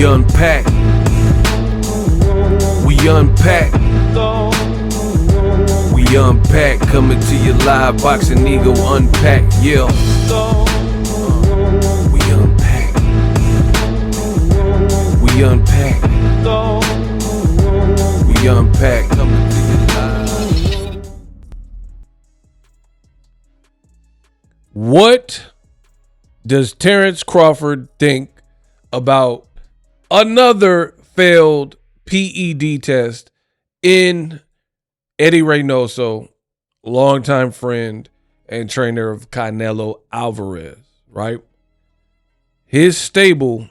We unpack. We unpack. We unpack. Coming to your live boxing ego unpack. Yeah. We unpack. We unpack. We unpack. Coming to your live. What does Terence Crawford think about another failed PED test in Eddie Reynoso, longtime friend and trainer of Canelo Alvarez, right? His stable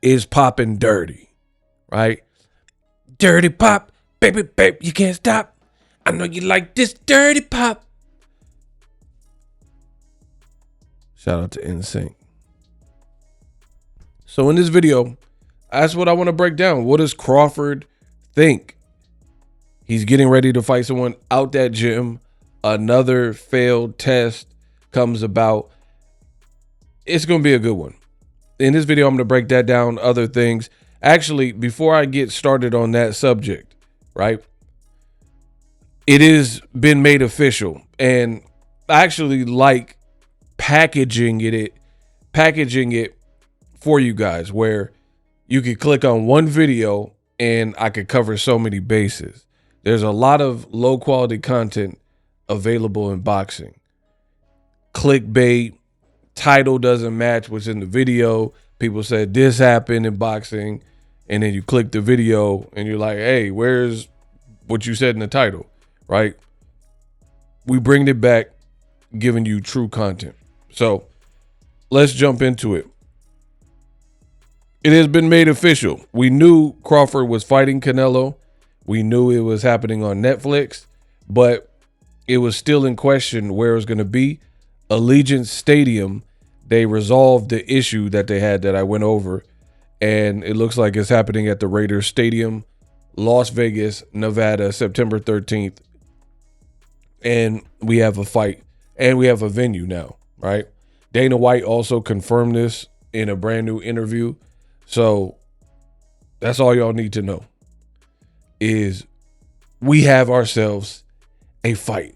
is popping dirty, right? Dirty pop, baby, baby, you can't stop. I know you like this dirty pop. Shout out to NSYNC. So in this video, that's what I want to break down. What does Crawford think? He's getting ready to fight someone out that gym. Another failed test comes about. It's going to be a good one. In this video, I'm going to break that down, other things. Actually, before I get started on that subject, right? It has been made official. And I actually like packaging it for you guys, where you could click on one video and I could cover so many bases. There's a lot of low quality content available in boxing. Clickbait, title doesn't match what's in the video. People said this happened in boxing, and then you click the video and you're like, hey, where's what you said in the title, right? We bring it back, giving you true content. So let's jump into it. It has been made official. We knew Crawford was fighting Canelo. We knew it was happening on Netflix, but it was still in question where it was going to be. Allegiant Stadium, they resolved the issue that they had that I went over, and it looks like it's happening at the Raiders Stadium, Las Vegas, Nevada, September 13th. And we have a fight, and we have a venue now, right? Dana White also confirmed this in a brand new interview. So that's all y'all need to know, is we have ourselves a fight.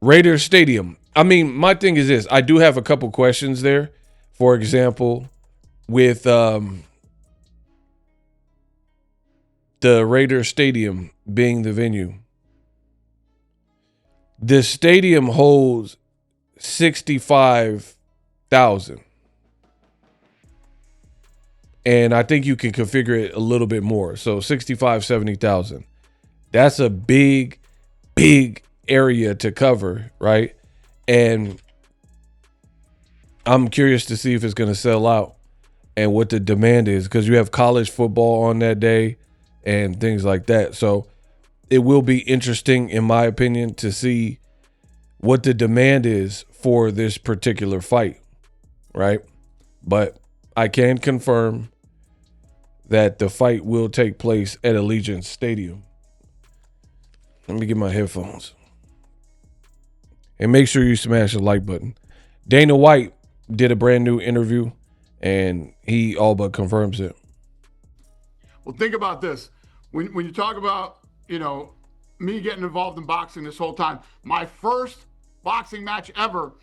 Raiders Stadium. I mean, my thing is this. I do have a couple questions there. For example, with the Raiders Stadium being the venue. The stadium holds 65,000. And I think you can configure it a little bit more. So 65, 70,000. That's a big, big area to cover, right? And I'm curious to see if it's going to sell out and what the demand is, because you have college football on that day and things like that. So it will be interesting, in my opinion, to see what the demand is for this particular fight, right? But I can confirm that the fight will take place at Allegiant Stadium. Let me get my headphones. And make sure you smash the like button. Dana White did a brand new interview, and he all but confirms it. Well, think about this. When you talk about, me getting involved in boxing this whole time, my first boxing match ever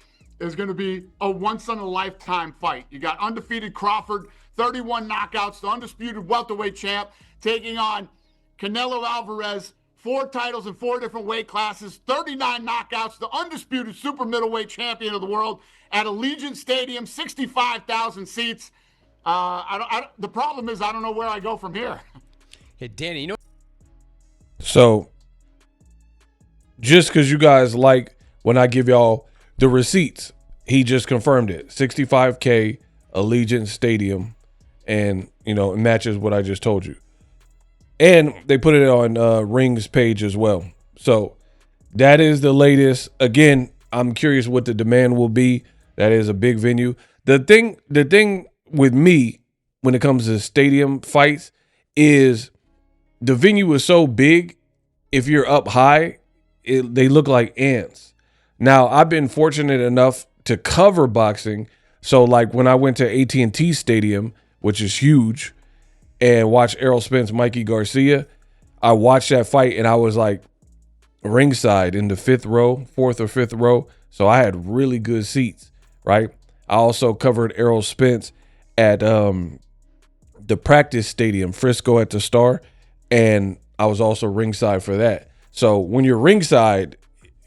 is going to be a once-in-a-lifetime fight. You got undefeated Crawford, 31 knockouts, the undisputed welterweight champ, taking on Canelo Alvarez, 4 titles in 4 different weight classes, 39 knockouts, the undisputed super middleweight champion of the world at Allegiant Stadium, 65,000 seats. The problem is I don't know where I go from here. Hey, Danny, So, just because you guys like when I give y'all the receipts, he just confirmed it. 65K, Allegiant Stadium, and, it matches what I just told you. And they put it on Ring's page as well. So that is the latest. Again, I'm curious what the demand will be. That is a big venue. The thing with me when it comes to stadium fights is the venue is so big. If you're up high, they look like ants. Now, I've been fortunate enough to cover boxing. So like when I went to AT&T Stadium, which is huge, and watch Errol Spence, Mikey Garcia. I watched that fight and I was like ringside in the fourth or fifth row. So I had really good seats, right? I also covered Errol Spence at the practice stadium, Frisco at the Star, and I was also ringside for that. So when you're ringside,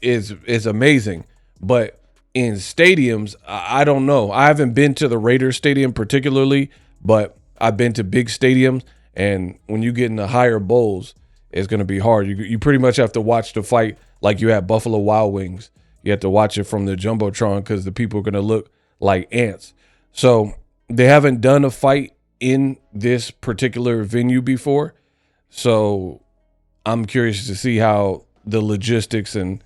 is amazing, but in stadiums, I don't know. I haven't been to the Raiders stadium particularly, but I've been to big stadiums, and when you get in the higher bowls, it's going to be hard. You pretty much have to watch the fight like you had Buffalo Wild Wings. You have to watch it from the Jumbotron because the people are going to look like ants. So they haven't done a fight in this particular venue before. So I'm curious to see how the logistics and,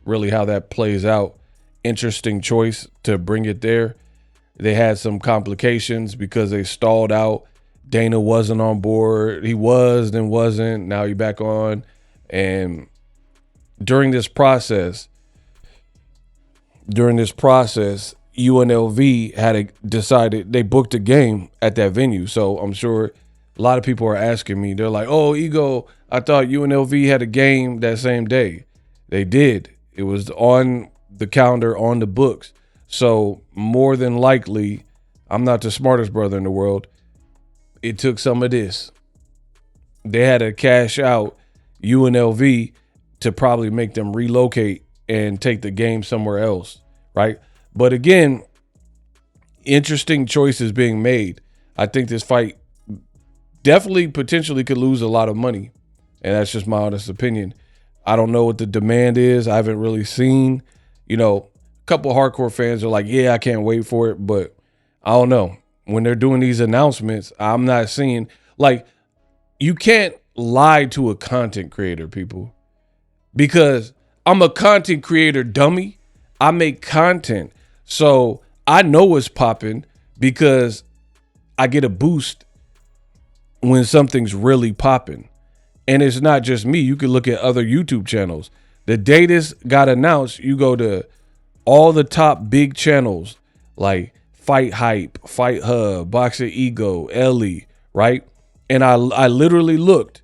really how that plays out. Interesting choice to bring it there. They had some complications because they stalled out. Dana wasn't on board. He was, then wasn't. Now he's back on. And during this process, UNLV had decided they booked a game at that venue. So I'm sure a lot of people are asking me. They're like, "Oh, Ego, I thought UNLV had a game that same day." They did. It was on the calendar, on the books. So more than likely, I'm not the smartest brother in the world. It took some of this. They had to cash out UNLV to probably make them relocate and take the game somewhere else, right? But again, interesting choices being made. I think this fight definitely potentially could lose a lot of money, and that's just my honest opinion. I don't know what the demand is. I haven't really seen, a couple hardcore fans are like, yeah, I can't wait for it, but I don't know. When they're doing these announcements, I'm not seeing, like, you can't lie to a content creator, people, because I'm a content creator, dummy. I make content. So I know what's popping because I get a boost when something's really popping. And it's not just me. You can look at other YouTube channels. The day this got announced, you go to all the top big channels like Fight Hype, Fight Hub, Boxer Ego, Ellie, right? And I literally looked,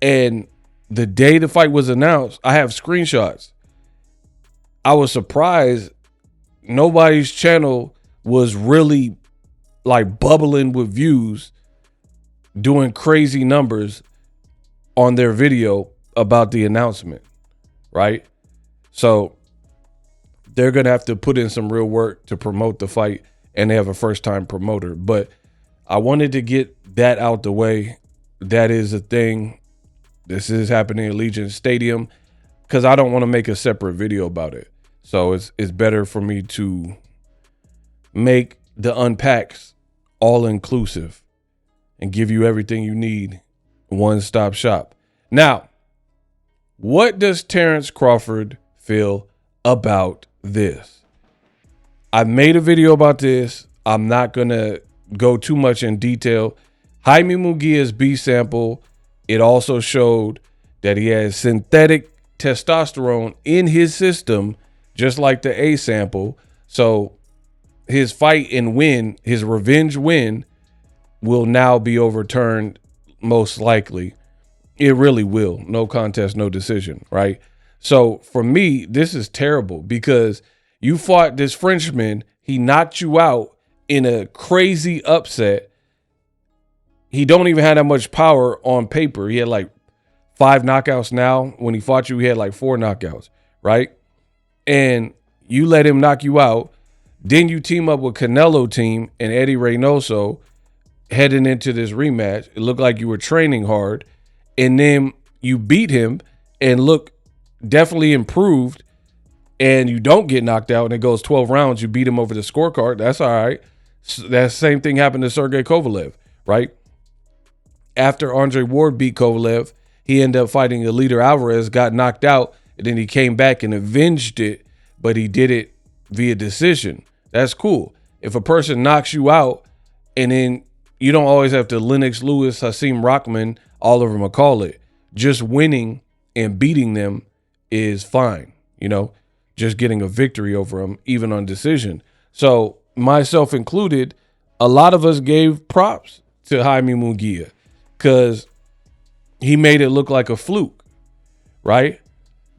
and the day the fight was announced, I have screenshots. I was surprised nobody's channel was really like bubbling with views, doing crazy numbers on their video about the announcement, right? So they're going to have to put in some real work to promote the fight, and they have a first-time promoter. But I wanted to get that out the way. That is a thing. This is happening at Allegiant Stadium because I don't want to make a separate video about it. So it's better for me to make the unpacks all-inclusive and give you everything you need, one-stop shop. Now, what does Terence Crawford feel about this? I made a video about this. I'm not going to go too much in detail. Jaime Munguia's B sample, it also showed that he has synthetic testosterone in his system, just like the A sample. So his fight and win, his revenge win, will now be overturned most likely. It really will. No contest, no decision, right? So for me, this is terrible because you fought this Frenchman. He knocked you out in a crazy upset. He don't even have that much power on paper. He had like 5 knockouts now. When he fought you, he had like 4 knockouts, right? And you let him knock you out. Then you team up with Canelo team and Eddie Reynoso heading into this rematch. It looked like you were training hard. And then you beat him and look definitely improved. And you don't get knocked out and it goes 12 rounds. You beat him over the scorecard. That's all right. That same thing happened to Sergey Kovalev, right? After Andre Ward beat Kovalev, he ended up fighting Eliter Alvarez, got knocked out, and then he came back and avenged it, but he did it via decision. That's cool. If a person knocks you out, and then you don't always have to Lennox Lewis, Hasim Rahman, Oliver McCall it. Just winning and beating them is fine, just getting a victory over them, even on decision. So myself included, a lot of us gave props to Jaime Munguia because he made it look like a fluke, right?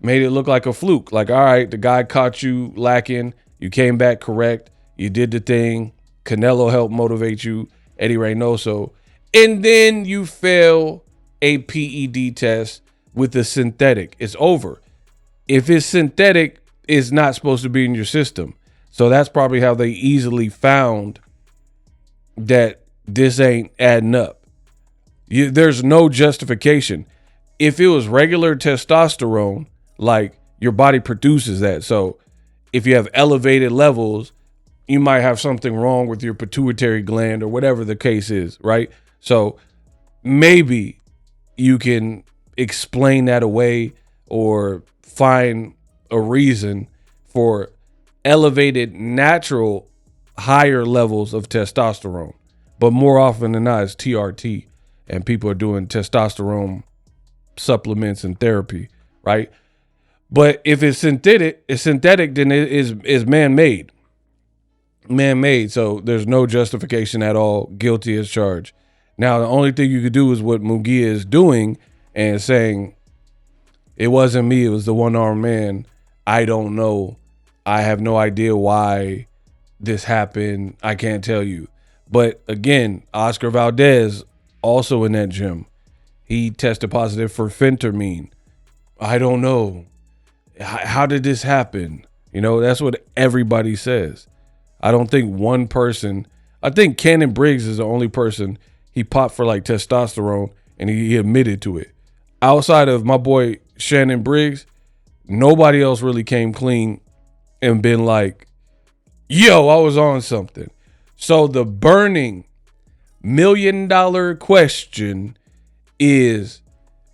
Made it look like a fluke. Like, all right, the guy caught you lacking. You came back correct. You did the thing. Canelo helped motivate you. Eddie Reynoso. And then you fail a PED test with a synthetic. It's over. If it's synthetic, it's not supposed to be in your system. So that's probably how they easily found that this ain't adding up. There's no justification. If it was regular testosterone, like your body produces that. So if you have elevated levels, you might have something wrong with your pituitary gland or whatever the case is, right? So maybe you can explain that away or find a reason for elevated natural higher levels of testosterone. But more often than not, it's TRT, and people are doing testosterone supplements and therapy, right? But if it's synthetic, then it is man-made. Man-made, so there's no justification at all. Guilty as charged. Now, the only thing you could do is what Munguia is doing and saying, it wasn't me, it was the one-armed man. I don't know. I have no idea why this happened. I can't tell you. But again, Oscar Valdez, also in that gym, he tested positive for phentermine. I don't know. How did this happen? You know, that's what everybody says. I don't think one person, I think Cannon Briggs is the only person he popped for like testosterone and he admitted to it. Outside of my boy Shannon Briggs, nobody else really came clean and been like, yo, I was on something. So the burning $1 million question is,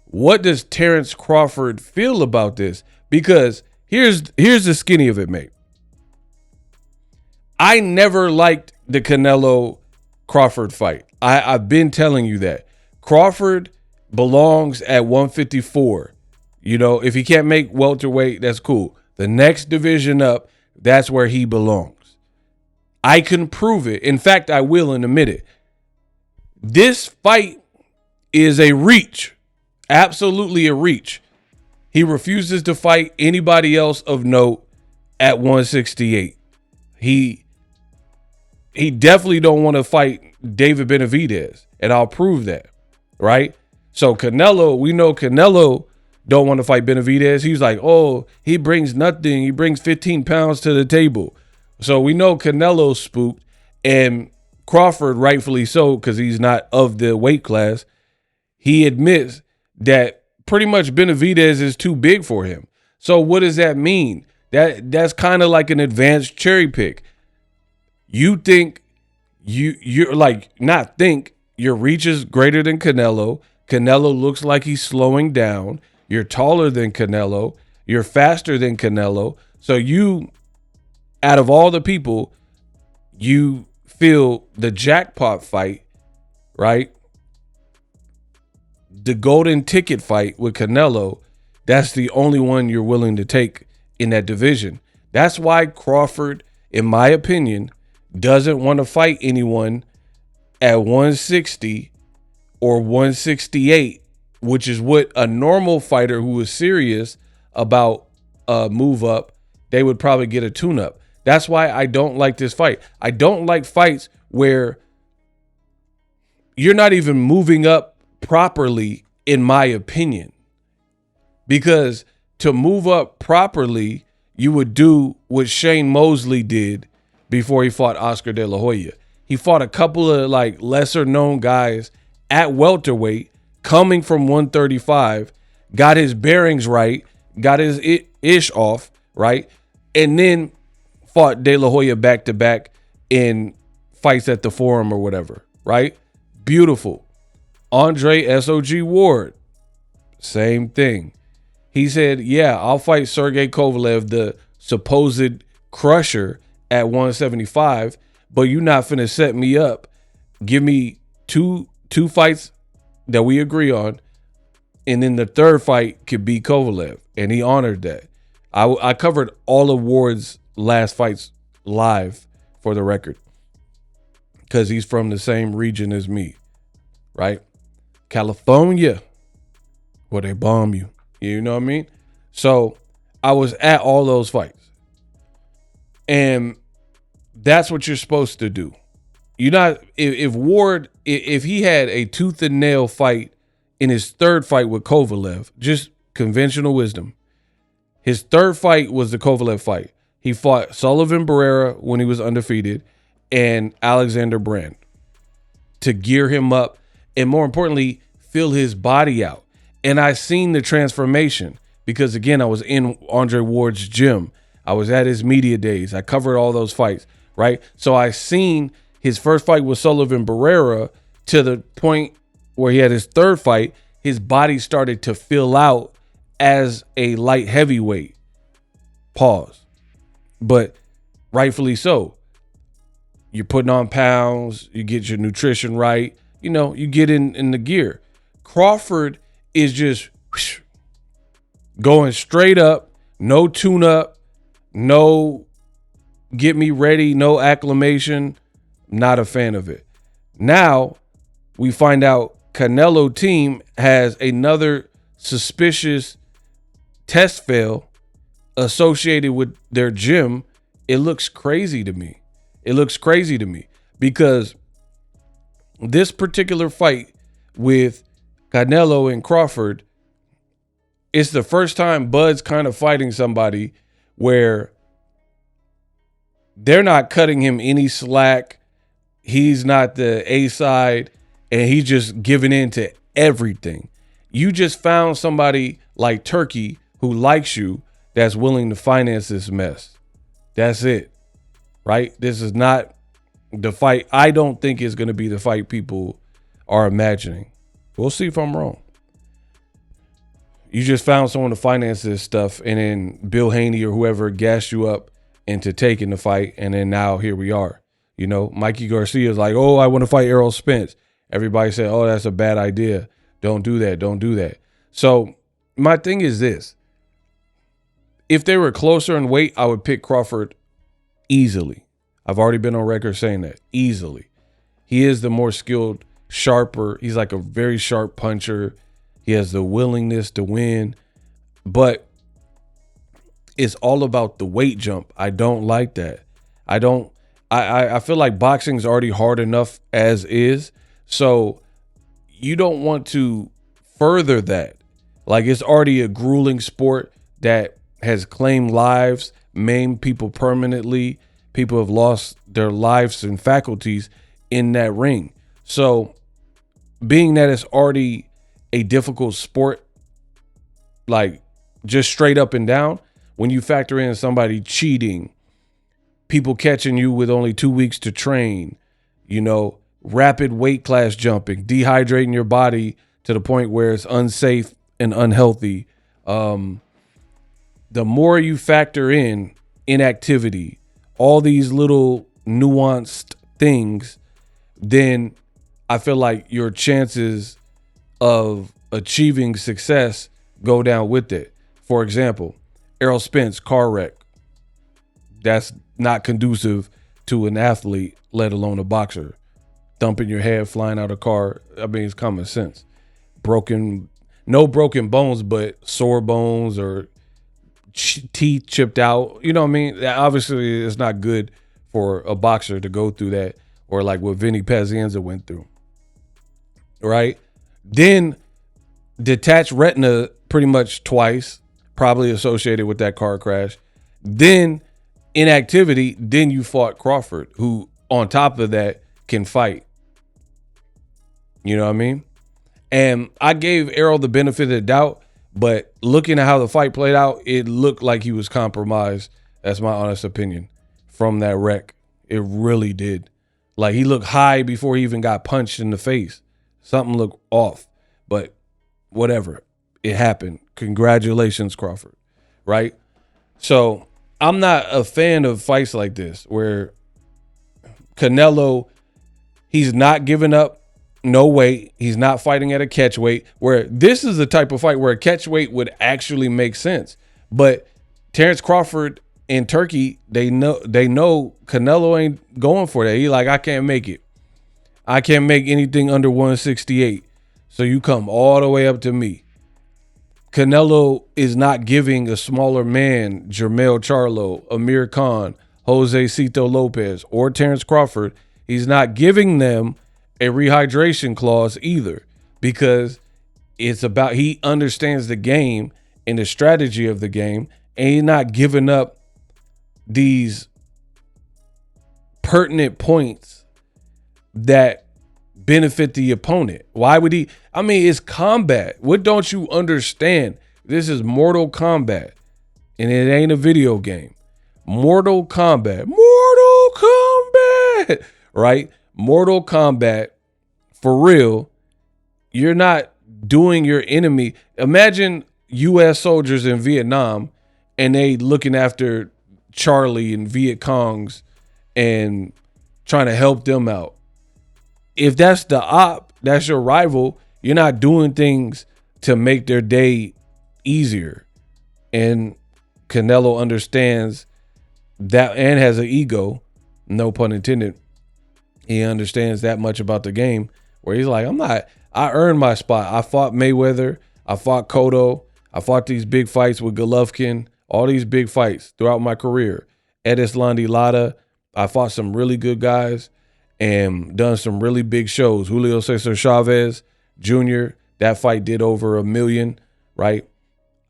what does Terence Crawford feel about this? Because here's the skinny of it, mate. I never liked the Canelo Crawford fight. I've been telling you that. Crawford belongs at 154. You know, if he can't make welterweight, that's cool. The next division up, that's where he belongs. I can prove it. In fact, I will in a minute. This fight is a reach. Absolutely a reach. He refuses to fight anybody else of note at 168. He definitely don't want to fight David Benavidez, and I'll prove that, right? So Canelo, we know Canelo don't want to fight Benavidez. He's like, oh, he brings nothing. He brings 15 pounds to the table. So we know Canelo's spooked, and Crawford, rightfully so, because he's not of the weight class. He admits that pretty much Benavidez is too big for him. So what does that mean? That's kind of like an advanced cherry pick. You think you're like, not think, your reach is greater than Canelo. Canelo looks like he's slowing down. You're taller than Canelo. You're faster than Canelo. So you, out of all the people, you feel the jackpot fight, right? The golden ticket fight with Canelo, that's the only one you're willing to take in that division. That's why Crawford, in my opinion, doesn't want to fight anyone at 160 or 168, which is what a normal fighter who is serious about a move up, they would probably get a tune-up. That's why I don't like this fight. I don't like fights where you're not even moving up properly, in my opinion. Because to move up properly, you would do what Shane Mosley did before he fought Oscar De La Hoya. He fought a couple of like lesser known guys at welterweight coming from 135, got his bearings right, got his ish off, right? And then fought De La Hoya back to back in fights at the Forum or whatever, right? Beautiful. Andre SOG Ward, same thing. He said, yeah, I'll fight Sergey Kovalev, the supposed crusher, at 175, but you're not finna set me up. Give me two fights that we agree on, and then the third fight could be Kovalev, and he honored that. I covered all of Ward's last fights live, for the record, because he's from the same region as me, right? California, where they bomb you. You know what I mean? So I was at all those fights. And that's what you're supposed to do. You're not, if Ward, if he had a tooth and nail fight in his third fight with Kovalev, just conventional wisdom, his third fight was the Kovalev fight. He fought Sullivan Barrera when he was undefeated and Alexander Brand to gear him up and, more importantly, fill his body out. And I seen the transformation because, again, I was in Andre Ward's gym. I was at his media days. I covered all those fights, right? So I seen his first fight with Sullivan Barrera to the point where he had his third fight, his body started to fill out as a light heavyweight. Pause. But rightfully so. You're putting on pounds, you get your nutrition right, you know, you get in the gear. Crawford is just whoosh, going straight up, no tune-up, no get me ready, no acclimation. Not a fan of it. Now we find out Canelo team has another suspicious test fail associated with their gym. It looks crazy to me. It looks crazy to me because this particular fight with Canelo and Crawford, it's the first time Bud's kind of fighting somebody where they're not cutting him any slack. He's not the A side, and he's just giving in to everything. You just found somebody like Turkey who likes you that's willing to finance this mess. That's it, right? This is not the fight. I don't think it's going to be the fight people are imagining. We'll see if I'm wrong. You just found someone to finance this stuff, and then Bill Haney or whoever gassed you up into taking the fight, and then now here we are. You know, Mikey Garcia is like, oh, I want to fight Errol Spence. Everybody said, oh, that's a bad idea. Don't do that. Don't do that. So my thing is this. If they were closer in weight, I would pick Crawford easily. I've already been on record saying that. Easily. He is the more skilled, sharper. He's like a very sharp puncher. He has the willingness to win. But it's all about the weight jump. I don't like that. I feel like boxing's already hard enough as is. So you don't want to further that. Like, it's already a grueling sport that has claimed lives, maimed people permanently. People have lost their lives and faculties in that ring. So being that it's already a difficult sport, like just straight up and down, when you factor in somebody cheating, people catching you with only 2 weeks to train, you know, rapid weight class jumping, dehydrating your body to the point where it's unsafe and unhealthy. The more you factor in inactivity, all these little nuanced things, then I feel like your chances of achieving success go down with it. For example, Errol Spence, car wreck. That's not conducive to an athlete, let alone a boxer. Thumping your head, flying out of a car. I mean, it's common sense. No broken bones, but sore bones or teeth chipped out. You know what I mean? Obviously, it's not good for a boxer to go through that, or like what Vinny Pazienza went through. Right? Then detached retina pretty much twice, probably associated with that car crash. Then inactivity, then you fought Crawford, who on top of that can fight. You know what I mean? And I gave Errol the benefit of the doubt, but looking at how the fight played out, it looked like he was compromised. That's my honest opinion from that wreck. It really did. Like, he looked high before he even got punched in the face. Something looked off, but whatever. It happened. Congratulations, Crawford. Right? So I'm not a fan of fights like this where Canelo, he's not giving up no weight. He's not fighting at a catch weight, where this is the type of fight where a catch weight would actually make sense. But Terence Crawford and Turkey, they know Canelo ain't going for that. He like, I can't make it. I can't make anything under 168. So you come all the way up to me. Canelo is not giving a smaller man, Jermell Charlo, Amir Khan, Jose Cito Lopez, or Terence Crawford, he's not giving them a rehydration clause either, because it's about, he understands the game and the strategy of the game, and he's not giving up these pertinent points that benefit the opponent. Why would he? I mean, it's combat. What don't you understand? This is Mortal Kombat, and it ain't a video game. Mortal Kombat. Mortal Kombat. Right? Mortal Kombat. For real. You're not doing your enemy. Imagine U.S. soldiers in Vietnam and they looking after Charlie and Viet Congs and trying to help them out. If that's the op, that's your rival, you're not doing things to make their day easier. And Canelo understands that and has an ego, no pun intended. He understands that much about the game where he's like, I earned my spot. I fought Mayweather. I fought Cotto. I fought these big fights with Golovkin, all these big fights throughout my career. Edis Lara. I fought some really good guys and done some really big shows. Julio Cesar Chavez Jr., that fight did over $1 million, right?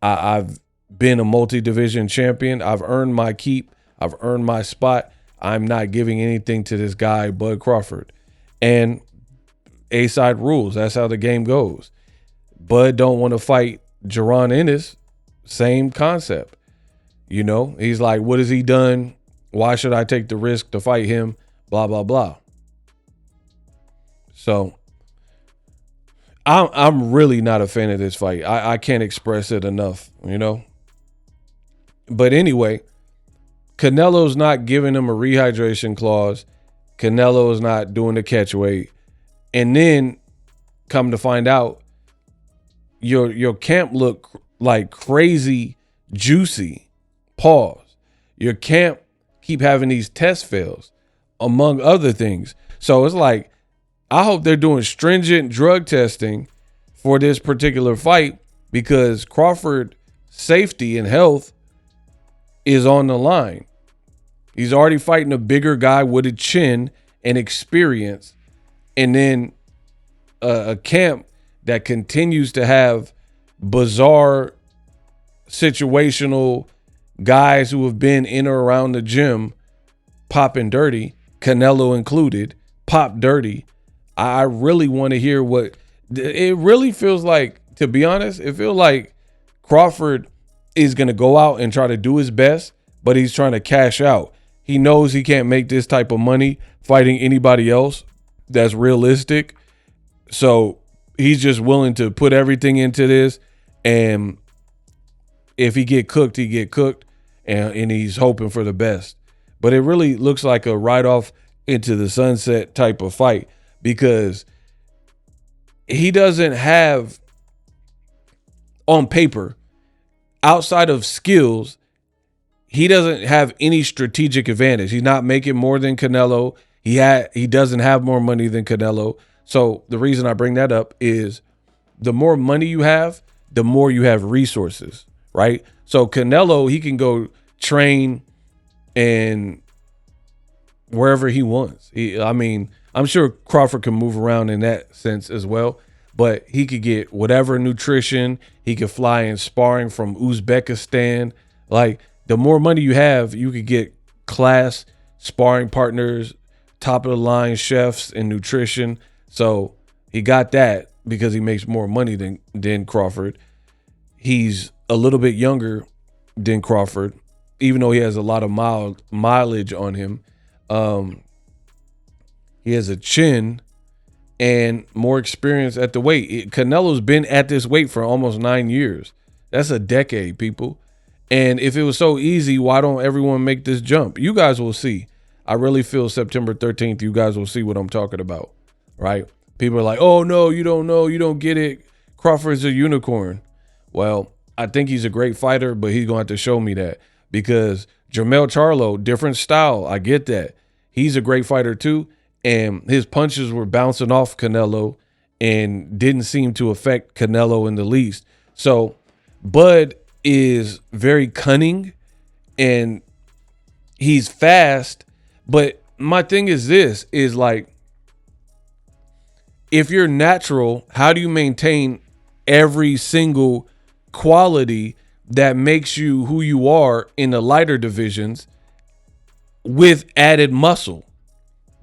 I've been a multi-division champion. I've earned my keep. I've earned my spot. I'm not giving anything to this guy, Bud Crawford. And A-side rules. That's how the game goes. Bud don't want to fight Jaron Ennis. Same concept. You know, he's like, what has he done? Why should I take the risk to fight him? Blah, blah, blah. So I'm really not a fan of this fight. I can't express it enough, you know. But anyway, Canelo's not giving him a rehydration clause. Canelo's not doing the catch weight. And then come to find out, your camp look like crazy juicy. Pause. Your camp keep having these test fails, among other things. So it's like, I hope they're doing stringent drug testing for this particular fight, because Crawford's safety and health is on the line. He's already fighting a bigger guy with a chin and experience, and then a camp that continues to have bizarre situational guys who have been in or around the gym popping dirty, Canelo included, pop dirty. I really want to hear what it really feels like. To be honest, it feels like Crawford is going to go out and try to do his best, but he's trying to cash out. He knows he can't make this type of money fighting anybody else that's realistic. So he's just willing to put everything into this. And if he get cooked, he get cooked. And he's hoping for the best. But it really looks like a ride off into the sunset type of fight, because he doesn't have, on paper, outside of skills, he doesn't have any strategic advantage. He's not making more than Canelo. He doesn't have more money than Canelo. So the reason I bring that up is the more money you have, the more you have resources, right? So Canelo, he can go train and wherever he wants. I'm sure Crawford can move around in that sense as well, but he could get whatever nutrition. He could fly in sparring from Uzbekistan. Like, the more money you have, you could get class sparring partners, top of the line chefs and nutrition. So he got that because he makes more money than Crawford. He's a little bit younger than Crawford, even though he has a lot of mileage on him. He has a chin and more experience at the weight. Canelo's been at this weight for almost 9 years. That's a decade, people. And if it was so easy, why don't everyone make this jump? You guys will see. I really feel September 13th, you guys will see what I'm talking about, right? People are like, oh, no, you don't know. You don't get it. Crawford's a unicorn. Well, I think he's a great fighter, but he's going to have to show me that, because Jermell Charlo, different style. I get that. He's a great fighter too. and his punches were bouncing off Canelo and didn't seem to affect Canelo in the least. So Bud is very cunning and he's fast. But my thing is this, is like, if you're natural, how do you maintain every single quality that makes you who you are in the lighter divisions with added muscle?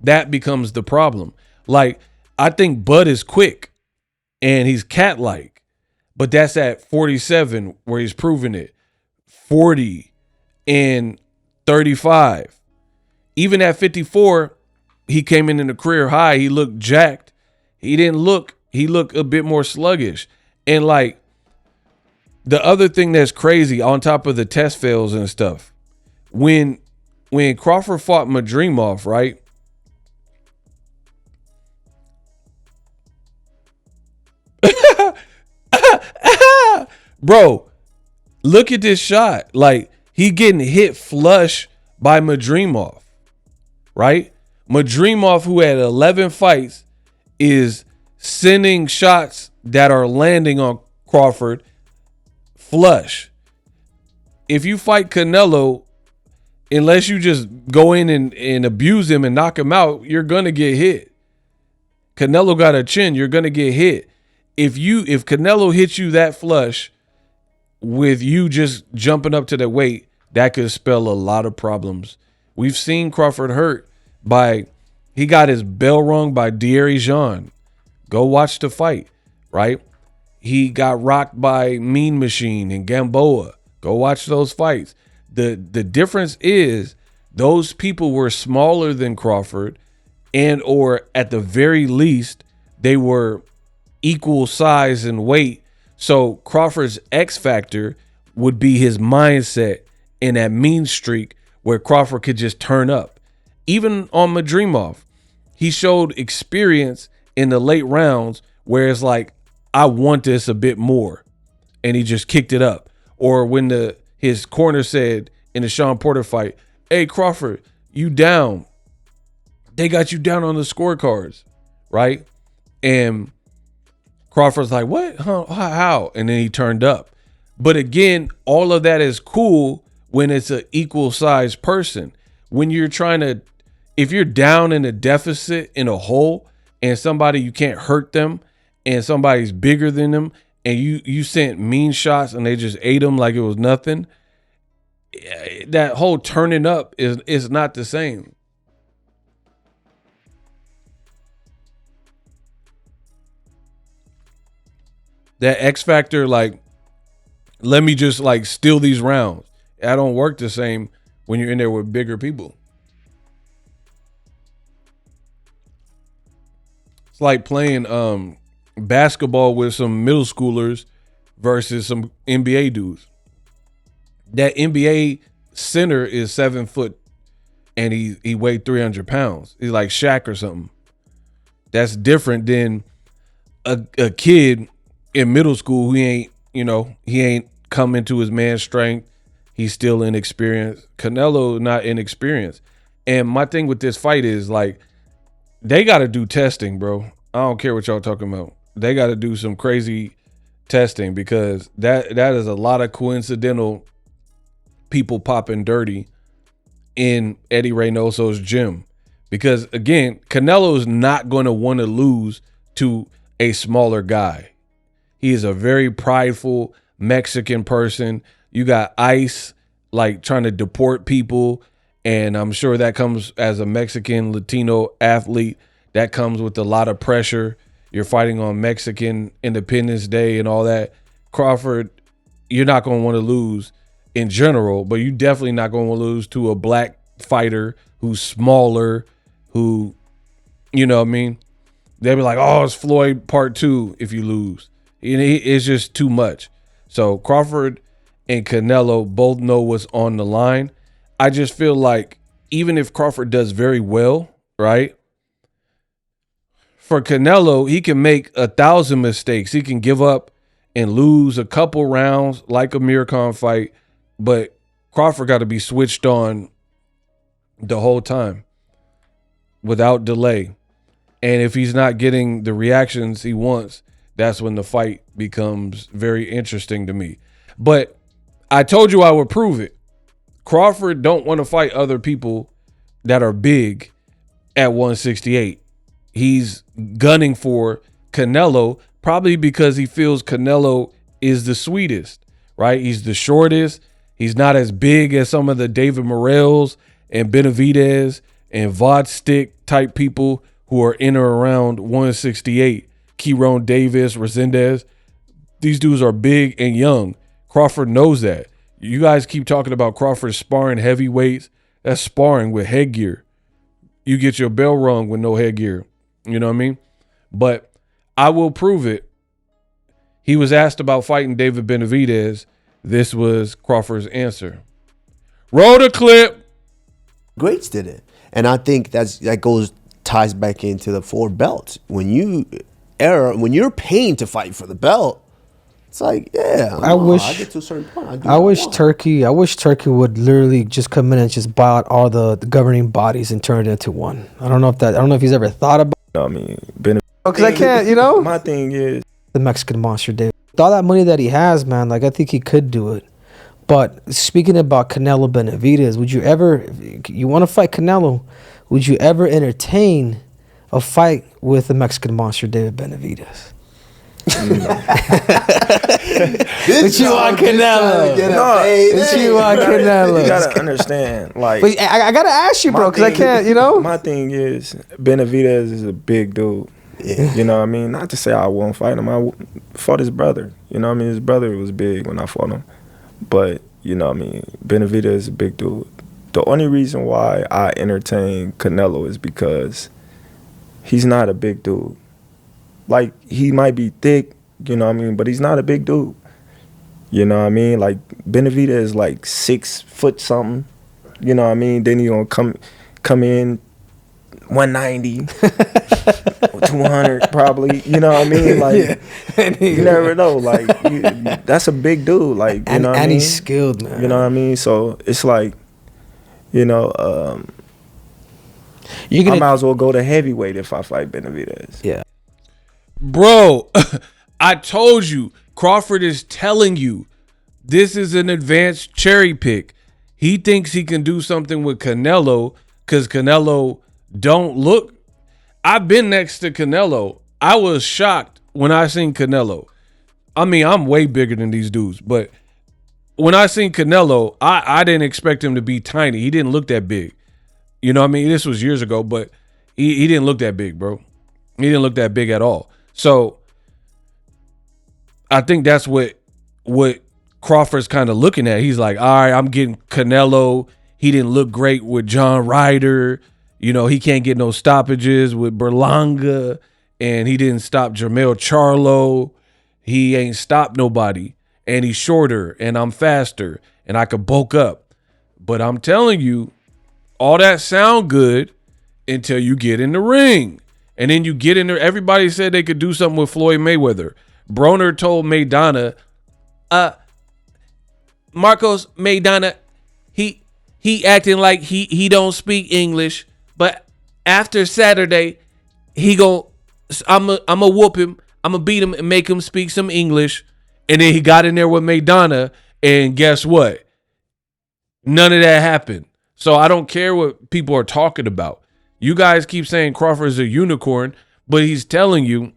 That becomes the problem. Like, I think Bud is quick and he's cat-like, but that's at 47 where he's proven it. 40 and 35. Even at 54, he came in a career high. He looked jacked. He looked a bit more sluggish. And like, the other thing that's crazy on top of the test fails and stuff, when Crawford fought Madrimov, right? Bro, look at this shot. Like, he getting hit flush by Madrimov, right? Madrimov, who had 11 fights, is sending shots that are landing on Crawford flush. If you fight Canelo, unless you just go in and abuse him and knock him out, you're going to get hit. Canelo got a chin. You're going to get hit. If Canelo hits you that flush with you just jumping up to the weight, that could spell a lot of problems. We've seen Crawford hurt he got his bell rung by Thierry Jean. Go watch the fight, right? He got rocked by Mean Machine and Gamboa. Go watch those fights. The difference is those people were smaller than Crawford, and or at the very least, they were equal size and weight. So Crawford's X factor would be his mindset in that mean streak where Crawford could just turn up. Even on Madrimov, he showed experience in the late rounds where it's like, I want this a bit more. And he just kicked it up. Or when his corner said in the Sean Porter fight, hey, Crawford, you down. They got you down on the scorecards, right? And Crawford's like, what? Huh? How? And then he turned up. But again, all of that is cool when it's an equal size person. When you're if you're down in a deficit in a hole and somebody, you can't hurt them and somebody's bigger than them and you sent mean shots and they just ate them like it was nothing, that whole turning up is not the same. That X factor, like, let me just like steal these rounds. That don't work the same when you're in there with bigger people. It's like playing basketball with some middle schoolers versus some NBA dudes. That NBA center is 7 foot and he weighed 300 pounds. He's like Shaq or something. That's different than a kid in middle school who he ain't come into his man strength. He's still inexperienced. Canelo not inexperienced. And my thing with this fight is like, they got to do testing, bro. I don't care what y'all talking about. They got to do some crazy testing because that is a lot of coincidental people popping dirty in Eddie Reynoso's gym. Because again, Canelo is not going to want to lose to a smaller guy. He is a very prideful Mexican person. You got ICE like trying to deport people. And I'm sure that comes as a Mexican Latino athlete. That comes with a lot of pressure. You're fighting on Mexican Independence Day and all that. Crawford, you're not going to want to lose in general, but you definitely not going to lose to a black fighter who's smaller, who, you know what I mean? They'll be like, oh, it's Floyd part 2 if you lose. It's just too much. So Crawford and Canelo both know what's on the line. I just feel like even if Crawford does very well, right? For Canelo, he can make 1,000 mistakes. He can give up and lose a couple rounds like a Amir Khan fight, but Crawford got to be switched on the whole time. without delay. And if he's not getting the reactions he wants, that's when the fight becomes very interesting to me. But I told you I would prove it. Crawford don't want to fight other people that are big at 168. He's gunning for Canelo, probably because he feels Canelo is the sweetest, right? He's the shortest. He's not as big as some of the David Morrells and Benavidez and Vodstick type people who are in or around 168. Kieron Davis, Resendez. These dudes are big and young. Crawford knows that. You guys keep talking about Crawford sparring heavyweights. That's sparring with headgear. You get your bell rung with no headgear. You know what I mean? But I will prove it. He was asked about fighting David Benavidez. This was Crawford's answer. Roll the clip. Greats did it. And I think ties back into the 4 belts. When you're paying to fight for the belt, it's like, yeah, I get to a certain point. I wish Turkey would literally just come in and just buy out all the governing bodies and turn it into one. I don't know if he's ever thought about. I mean, because I can't, My thing is the Mexican monster, David. With all that money that he has, man, like I think he could do it. But speaking about Canelo Benavidez, would you ever, if you want to fight Canelo, would you ever entertain a fight with the Mexican monster, David Benavidez? What you want, Canelo? What you want, Canelo? You gotta understand, like. But I gotta ask you, bro, because I can't, My thing is, Benavidez is a big dude. Yeah. You know what I mean? Not to say I won't fight him. I fought his brother. You know what I mean? His brother was big when I fought him. But, you know what I mean? Benavidez is a big dude. The only reason why I entertain Canelo is because he's not a big dude. Like, he might be thick, you know what I mean? But he's not a big dude. You know what I mean? Like, Benavidez is like 6 foot something. You know what I mean? Then he gonna come in 190, 200 probably. You know what I mean? Like, you never know. Like, that's a big dude. Like, you know what I mean? And he's skilled, man. You know what I mean? So it's like, you know, I might as well go to heavyweight if I fight Benavidez. Yeah. Bro, I told you, Crawford is telling you this is an advanced cherry pick. He thinks he can do something with Canelo because Canelo don't look. I've been next to Canelo. I was shocked when I seen Canelo. I mean, I'm way bigger than these dudes, but when I seen Canelo, I didn't expect him to be tiny. He didn't look that big. You know what I mean? This was years ago, but he didn't look that big, bro. He didn't look that big at all. So I think that's what Crawford's kind of looking at. He's like, all right, I'm getting Canelo. He didn't look great with John Ryder. You know, he can't get no stoppages with Berlanga, and he didn't stop Jermell Charlo. He ain't stopped nobody, and he's shorter, and I'm faster, and I could bulk up. But I'm telling you, all that sound good until you get in the ring. And then you get in there. Everybody said they could do something with Floyd Mayweather. Broner told Maidana, Marcos Maidana, he acting like he don't speak English, but after Saturday, I'm a whoop him, I'm gonna beat him and make him speak some English. And then he got in there with Maidana, and guess what? None of that happened. So I don't care what people are talking about. You guys keep saying Crawford's a unicorn, but he's telling you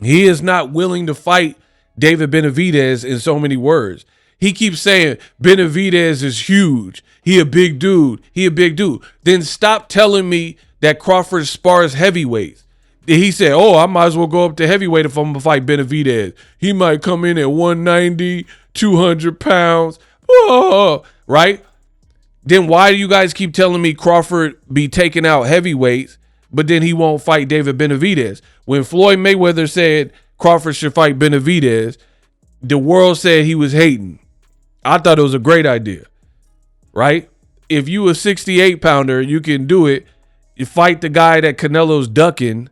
he is not willing to fight David Benavidez in so many words. He keeps saying Benavidez is huge. He a big dude. He a big dude. Then stop telling me that Crawford spars heavyweights. He said, oh, I might as well go up to heavyweight if I'm going to fight Benavidez. He might come in at 190, 200 pounds. Oh, right? Then why do you guys keep telling me Crawford be taking out heavyweights, but then he won't fight David Benavidez? When Floyd Mayweather said Crawford should fight Benavidez, the world said he was hating. I thought it was a great idea, right? If you a 68-pounder, you can do it. You fight the guy that Canelo's ducking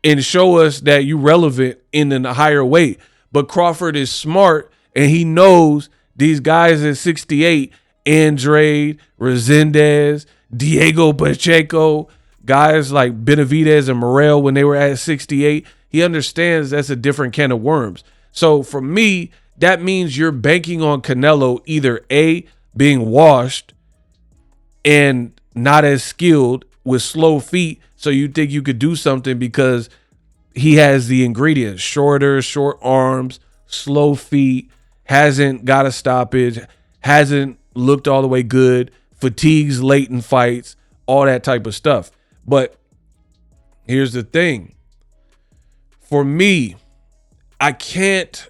and show us that you relevant in a higher weight. But Crawford is smart, and he knows these guys at 68, Andrade, Resendez, Diego Pacheco, guys like Benavidez and Morrell when they were at 68. He understands that's a different can of worms. So for me, that means you're banking on Canelo either A, being washed and not as skilled with slow feet, so you think you could do something because he has the ingredients: short arms, slow feet, hasn't got a stoppage, hasn't looked all the way good, fatigues late in fights, all that type of stuff. But here's the thing. For me, I can't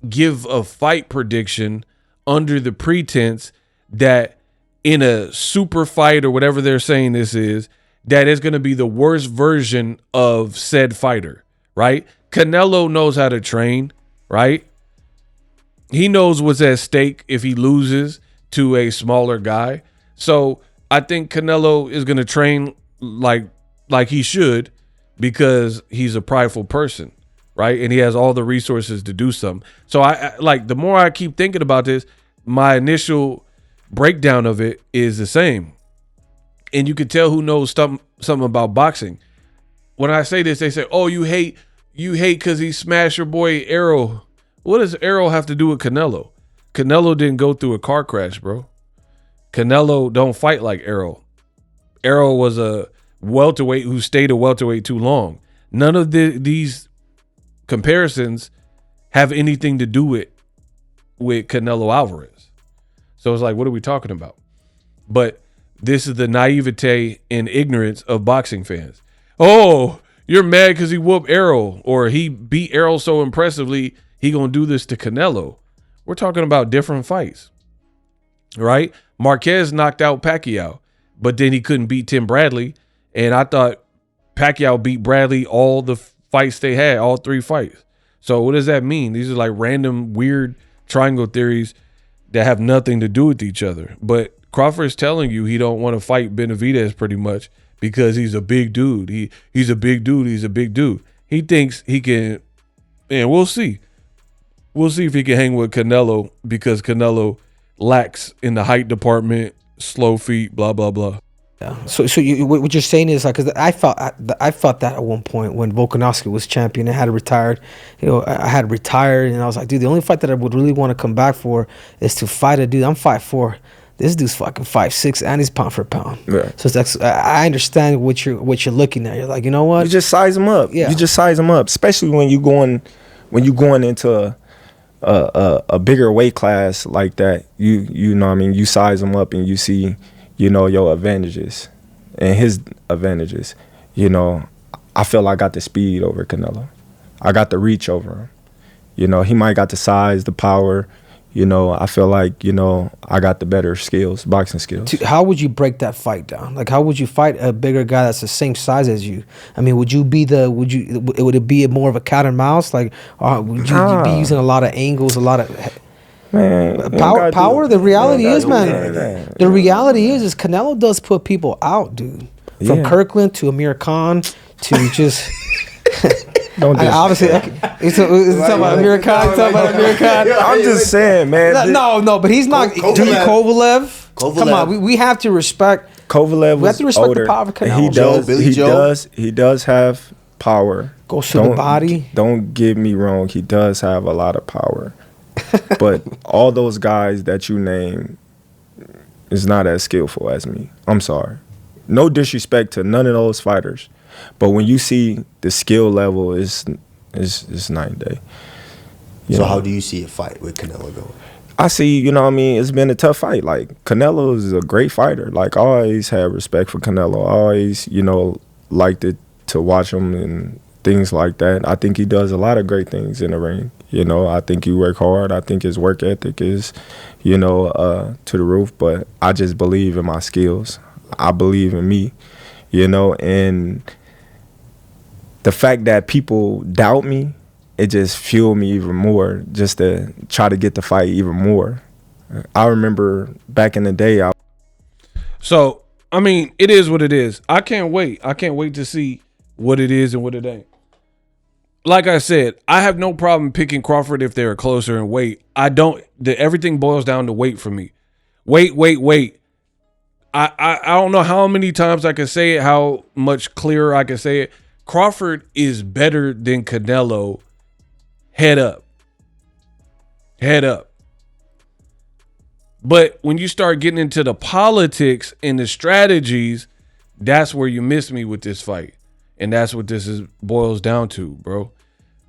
give a fight prediction under the pretense that in a super fight or whatever they're saying this is, that is going to be the worst version of said fighter, right? Canelo knows how to train, right? He knows what's at stake if he loses to a smaller guy. So I think Canelo is going to train like he should, because he's a prideful person, right? And he has all the resources to do something. So I like, the more I keep thinking about this, my initial breakdown of it is the same. And you can tell who knows something about boxing. When I say this, they say, "Oh, you hate because he smashed your boy Errol." What does Errol have to do with Canelo? Canelo didn't go through a car crash, bro. Canelo don't fight like Errol. Errol was a welterweight who stayed a welterweight too long. None of these comparisons have anything to do with Canelo Alvarez. So it's like, what are we talking about? But this is the naivete and ignorance of boxing fans. Oh, you're mad because he whooped Errol, or he beat Errol so impressively, he gonna do this to Canelo. We're talking about different fights, right? Marquez knocked out Pacquiao, but then he couldn't beat Tim Bradley. And I thought Pacquiao beat Bradley all the fights they had, all 3 fights. So what does that mean? These are like random, weird triangle theories that have nothing to do with each other. But Crawford's telling you he don't want to fight Benavidez pretty much because he's a big dude. He's a big dude. He's a big dude. He thinks he can, and we'll see. We'll see if he can hang with Canelo, because Canelo lacks in the height department, slow feet, blah, blah, blah. Yeah. So what you're saying is, like, because I felt that at one point when Volkanovski was champion and had retired. I had retired, and I was like, dude, the only fight that I would really want to come back for is to fight a dude. I'm 5'4". This dude's fucking 5'6", and he's pound for pound. Yeah. So it's like, I understand what you're looking at. You're like, you know what? You just size them up. Yeah. You just size them up, especially when you going into a bigger weight class like that. You know what I mean? You size them up and you see, your advantages and his advantages. I feel I got the speed over Canelo. I got the reach over him. He might got the size, the power. I feel like, I got the better skills, boxing skills. How would you break that fight down? Like, how would you fight a bigger guy that's the same size as you? I mean, would it be more of a cat and mouse? Like, would you be using a lot of angles, a lot of... Man, power. The reality is, man. The reality is Canelo does put people out, dude. From Kirkland to Amir Khan to just. Obviously, it's talking about Amir Khan. I'm just saying, man. No, but he's not. Kovalev. Come on, we have to respect Kovalev. We have to respect older, the power of Canelo. He does have power. Goes to the body. Don't get me wrong. He does have a lot of power. But all those guys that you name is not as skillful as me. I'm sorry. No disrespect to none of those fighters. But when you see the skill level is night and day. So how do you see a fight with Canelo going? I see, it's been a tough fight. Like, Canelo is a great fighter. Like, I always had respect for Canelo. I always, liked it to watch him and things like that. I think he does a lot of great things in the ring. I think he work hard. I think his work ethic is, to the roof. But I just believe in my skills. I believe in me, and the fact that people doubt me, it just fueled me even more just to try to get the fight even more. I remember back in the day. So, I mean, it is what it is. I can't wait. I can't wait to see what it is and what it ain't. Like I said, I have no problem picking Crawford if they're closer in weight. Everything boils down to weight for me. Weight. I don't know how many times I can say it, how much clearer I can say it. Crawford is better than Canelo. Head up. Head up. But when you start getting into the politics and the strategies, that's where you miss me with this fight. And that's what this boils down to, bro.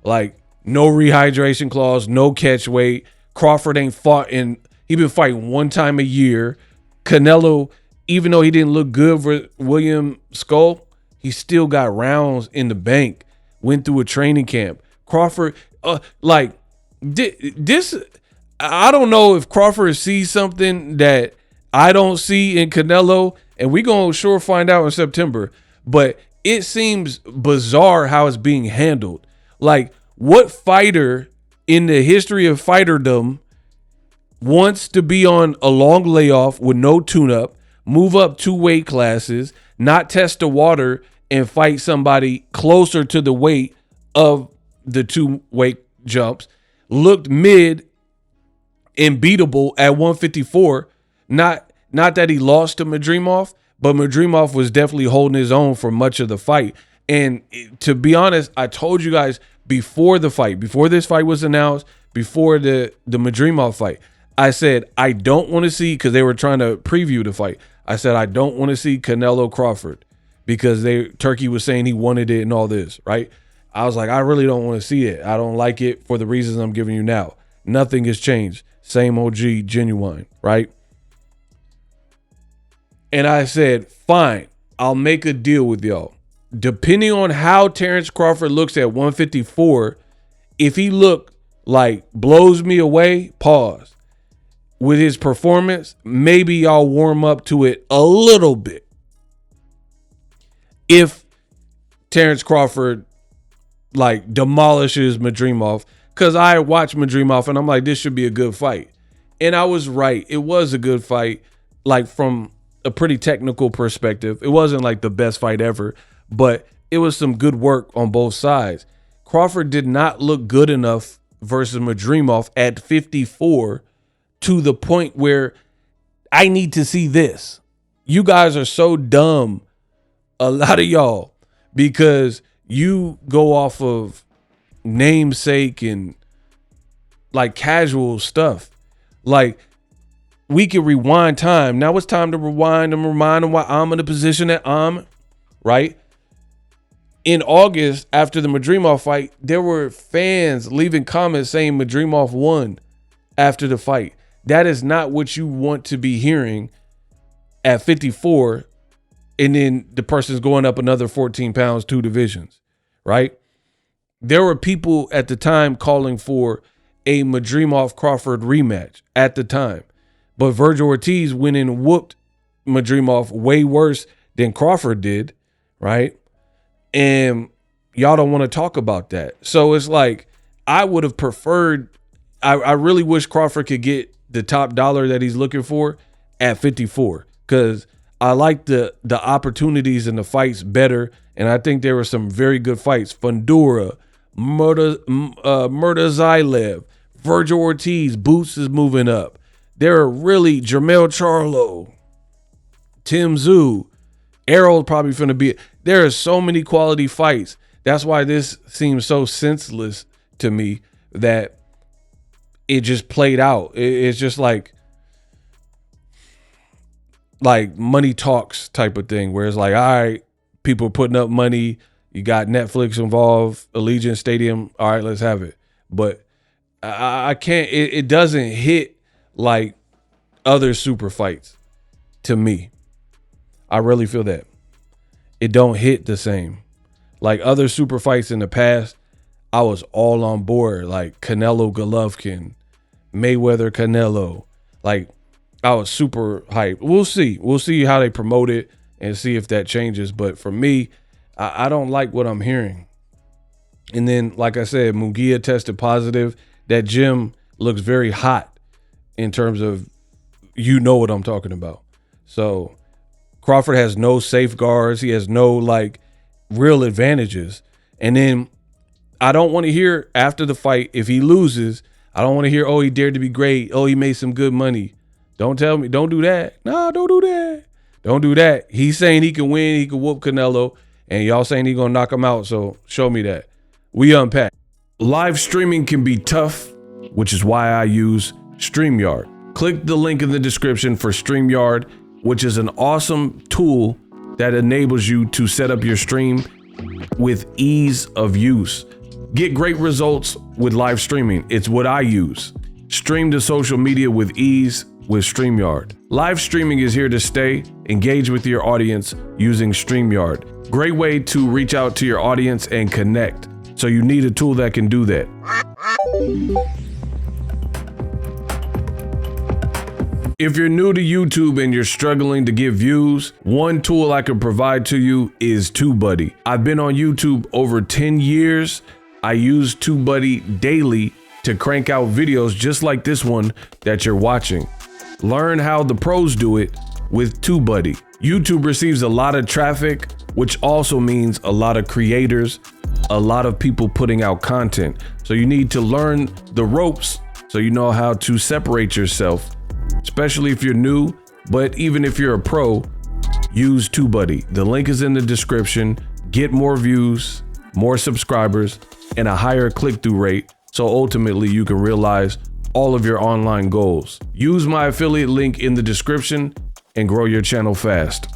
Like, no rehydration clause, no catch weight. Crawford ain't fought he been fighting one time a year. Canelo, even though he didn't look good for William Skull, he still got rounds in the bank. Went through a training camp. Crawford, this, I don't know if Crawford sees something that I don't see in Canelo, and we gonna sure find out in September. But it seems bizarre how it's being handled. Like, what fighter in the history of fighterdom wants to be on a long layoff with no tune-up, move up 2 weight classes, not test the water, and fight somebody closer to the weight of the 2 weight jumps, looked mid and beatable at 154? Not that he lost to Madrimov, but Madrimov was definitely holding his own for much of the fight. And to be honest, I told you guys before the fight, before this fight was announced, before the Madrimov fight, I said, I don't want to see, because they were trying to preview the fight, I said, I don't want to see Canelo Crawford because Turkey was saying he wanted it and all this, right? I was like, I really don't want to see it. I don't like it for the reasons I'm giving you now. Nothing has changed. Same OG, genuine, right? And I said, fine, I'll make a deal with y'all. Depending on how Terence Crawford looks at 154, if he blows me away, pause. With his performance, maybe y'all warm up to it a little bit. If Terence Crawford demolishes Madrimov, because I watched Madrimov and I'm like, this should be a good fight. And I was right. It was a good fight, from a pretty technical perspective. It wasn't the best fight ever, but it was some good work on both sides. Crawford did not look good enough versus Madrimov at 54 to the point where I need to see this. You guys are so dumb, a lot of y'all, because you go off of namesake and casual stuff. We can rewind time. Now it's time to rewind and remind them why I'm in the position that I'm, right? In August, after the Madrimov fight, there were fans leaving comments saying Madrimov won after the fight. That is not what you want to be hearing at 54, and then the person's going up another 14 pounds, 2 divisions, right? There were people at the time calling for a Madrimov-Crawford rematch at the time. But Virgil Ortiz went and whooped Madrimov way worse than Crawford did, right? And y'all don't want to talk about that. So it's I would have preferred, I really wish Crawford could get the top dollar that he's looking for at 54, because I like the opportunities in the fights better. And I think there were some very good fights. Fundura, Murtazaev, Virgil Ortiz, Boots is moving up. There are really Jermell Charlo, Tim Tszyu, Errol probably finna be. There are so many quality fights. That's why this seems so senseless to me that it just played out. It's just like money talks type of thing, where it's all right, people are putting up money. You got Netflix involved, Allegiant Stadium. All right, let's have it. But I can't. It doesn't hit like other super fights to me. I really feel that it don't hit the same. Like other super fights in the past, I was all on board. Like Canelo Golovkin, Mayweather Canelo. Like I was super hyped. We'll see. We'll see how they promote it and see if that changes. But for me, I don't like what I'm hearing. And then, like I said, Munguia tested positive. That gym looks very hot in terms of, you know what I'm talking about. So Crawford has no safeguards. He has no like real advantages. And then I don't want to hear after the fight, if he loses, I don't want to hear, oh, he dared to be great. Oh, he made some good money. Don't tell me. Don't do that. No, don't do that. Don't do that. He's saying he can win, he can whoop Canelo, and y'all saying he gonna knock him out, so show me that. We unpack. Live streaming can be tough, which is why I use StreamYard. Click the link in the description for StreamYard, which is an awesome tool that enables you to set up your stream with ease of use. Get great results with live streaming. It's what I use. Stream to social media with ease with StreamYard. Live streaming is here to stay. Engage with your audience using StreamYard. Great way to reach out to your audience and connect. So you need a tool that can do that. If you're new to YouTube and you're struggling to get views, one tool I can provide to you is TubeBuddy. I've been on YouTube over 10 years. I use TubeBuddy daily to crank out videos just like this one that you're watching. Learn how the pros do it with TubeBuddy. YouTube receives a lot of traffic, which also means a lot of creators, a lot of people putting out content. So you need to learn the ropes so you know how to separate yourself, especially if you're new, but even if you're a pro, use TubeBuddy. The link is in the description. Get more views, more subscribers, and a higher click-through rate, so ultimately you can realize all of your online goals. Use my affiliate link in the description and grow your channel fast.